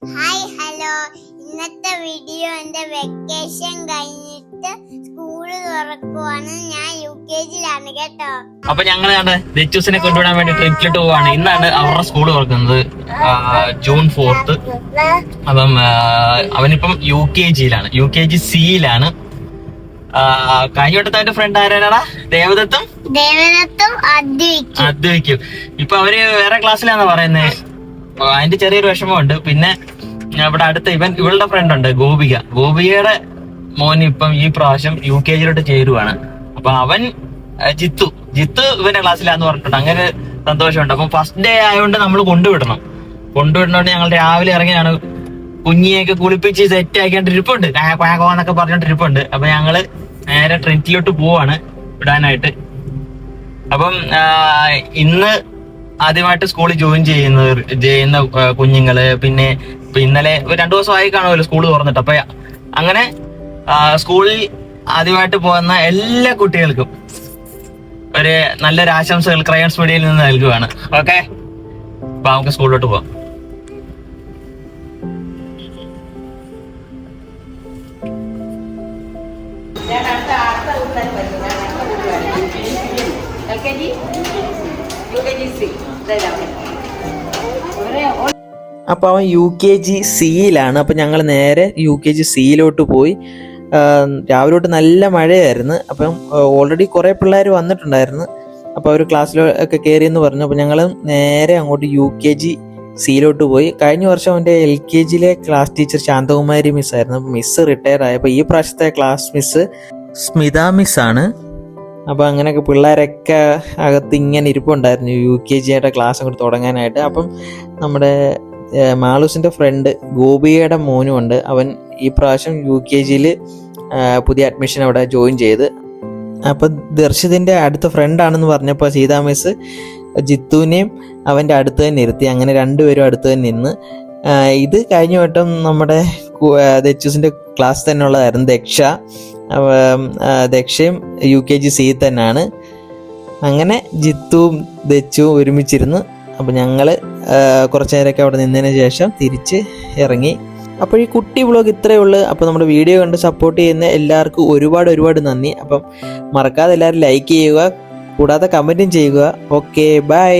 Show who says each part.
Speaker 1: Hi hello, ഇന്നത്തെ video എൻ്റെ vacation കഴിഞ്ഞിട്ട് സ്കൂള് തുറക്കുവാണ്. ഞാൻ UKG കേട്ടോ.
Speaker 2: അപ്പൊ ഞങ്ങളാണ് ദച്ചൂസിനെ കൊണ്ടുവിടാൻ വേണ്ടി ട്രിപ്പിലിട്ട് പോവാണ്. ഇന്നാണ് അവരുടെ സ്കൂൾ തുറക്കുന്നത്, June 4th. അപ്പം അവനിപ്പം UKG C-ലാണ്. കഴിഞ്ഞ വട്ടത്തെ ഫ്രണ്ട് ആരാടാ? ദേവദത്തും അദ്വൈക്കും. ഇപ്പൊ അവര് വേറെ ക്ലാസ്സിലാന്ന് പറയുന്നത്. അതിന്റെ ചെറിയൊരു വിഷമമുണ്ട്. പിന്നെ ഇവിടെ അടുത്ത ഇവളുടെ ഫ്രണ്ട് ഉണ്ട്, ഗോപികയുടെ മോൻ ഇപ്പം ഈ പ്രാവശ്യം UKG-ലോട്ട് ചേരുവാണ്. അപ്പൊ അവൻ ജിത്തു ഇവന്റെ ക്ലാസ്സിലാന്ന് പറഞ്ഞിട്ടുണ്ട്. അങ്ങനെ സന്തോഷമുണ്ട്. അപ്പൊ ഫസ്റ്റ് ഡേ ആയതുകൊണ്ട് നമ്മൾ കൊണ്ടുവിടണോണ്ട് ഞങ്ങൾ രാവിലെ ഇറങ്ങിയാണ്. കുഞ്ഞിയൊക്കെ കുളിപ്പിച്ച് സെറ്റ് ആക്കിയിട്ട് ഇരിപ്പുണ്ട്, എന്നൊക്കെ പറഞ്ഞോണ്ട് ഇരിപ്പുണ്ട്. അപ്പൊ ഞങ്ങള് നേരെ ട്രെൻറ്റിലോട്ട് പോവാണ് വിടാനായിട്ട്. അപ്പം ഇന്ന് ആദ്യമായിട്ട് സ്കൂളിൽ ജോയിൻ ചെയ്യുന്ന കുഞ്ഞുങ്ങള്, പിന്നെ ഇന്നലെ 2 ദിവസമായി കാണുമല്ലോ സ്കൂൾ തുറന്നിട്ട്. അപ്പൊ അങ്ങനെ സ്കൂളിൽ ആദ്യമായിട്ട് പോകുന്ന എല്ലാ കുട്ടികൾക്കും ഒരു നല്ലൊരു ആശംസകൾ ക്രയോൺസ് മീഡിയയിൽ നിന്ന് നൽകുകയാണ്. ഓക്കെ, അപ്പൊ നമുക്ക് സ്കൂളിലോട്ട് പോവാം.
Speaker 3: അപ്പോൾ അവൻ UKG C-യിലാണ്. അപ്പോൾ ഞങ്ങൾ നേരെ UKG C-യിലോട്ട് പോയി. രാവിലെ തൊട്ട് നല്ല മഴയായിരുന്നു. അപ്പം ഓൾറെഡി കുറേ പിള്ളേർ വന്നിട്ടുണ്ടായിരുന്നു. അപ്പോൾ അവർ ക്ലാസ്സിലൊക്കെ കയറിയെന്ന് പറഞ്ഞു. അപ്പോൾ ഞങ്ങൾ നേരെ അങ്ങോട്ട് UKG C-യിലോട്ട് പോയി. കഴിഞ്ഞ വർഷം അവൻ്റെ LKG-യിലെ ക്ലാസ് ടീച്ചർ ശാന്തകുമാരി മിസ്സായിരുന്നു. അപ്പോൾ മിസ്സ് റിട്ടയർ ആയപ്പോൾ ഈ പ്രാവശ്യത്തെ ക്ലാസ് മിസ്സ് സ്മിത മിസ്സാണ്. അപ്പോൾ അങ്ങനെയൊക്കെ പിള്ളേരൊക്കെ അകത്ത് ഇങ്ങനെ ഇരിപ്പുണ്ടായിരുന്നു UKG-യുടെ ക്ലാസ് അങ്ങോട്ട് തുടങ്ങാനായിട്ട്. അപ്പം നമ്മുടെ മാളൂസിൻ്റെ ഫ്രണ്ട് ഗോപികയുടെ മോനും ഉണ്ട്. അവൻ ഈ പ്രാവശ്യം UKG-യിൽ പുതിയ അഡ്മിഷൻ അവിടെ ജോയിൻ ചെയ്ത്. അപ്പം ദർശിതിൻ്റെ അടുത്ത ഫ്രണ്ടാണെന്ന് പറഞ്ഞപ്പോൾ സീതാ മിസ് ജിത്തുവിനെയും അവൻ്റെ അടുത്ത് തന്നെ ഇരുത്തി. അങ്ങനെ രണ്ടുപേരും അടുത്ത് തന്നെ നിന്ന്. ഇത് കഴിഞ്ഞ വട്ടം നമ്മുടെ ദച്ചൂസിൻ്റെ ക്ലാസ് തന്നെ ഉള്ളതായിരുന്നു ദക്ഷയും UKG C തന്നെയാണ്. അങ്ങനെ ജിത്തുവും ദച്ചുവും ഒരുമിച്ചിരുന്ന്. അപ്പോൾ ഞങ്ങൾ കുറച്ച് നേരമൊക്കെ അവിടെ നിന്നതിന് ശേഷം തിരിച്ച് ഇറങ്ങി. അപ്പോൾ ഈ കുട്ടി വ്ളോഗ് ഇത്രയേ ഉള്ളൂ. അപ്പോൾ നമ്മുടെ വീഡിയോ കണ്ട് സപ്പോർട്ട് ചെയ്യുന്ന എല്ലാവർക്കും ഒരുപാട് നന്ദി. അപ്പം മറക്കാതെ എല്ലാവരും ലൈക്ക് ചെയ്യുക, കൂടാതെ കമൻറ്റും ചെയ്യുക. Okay, by.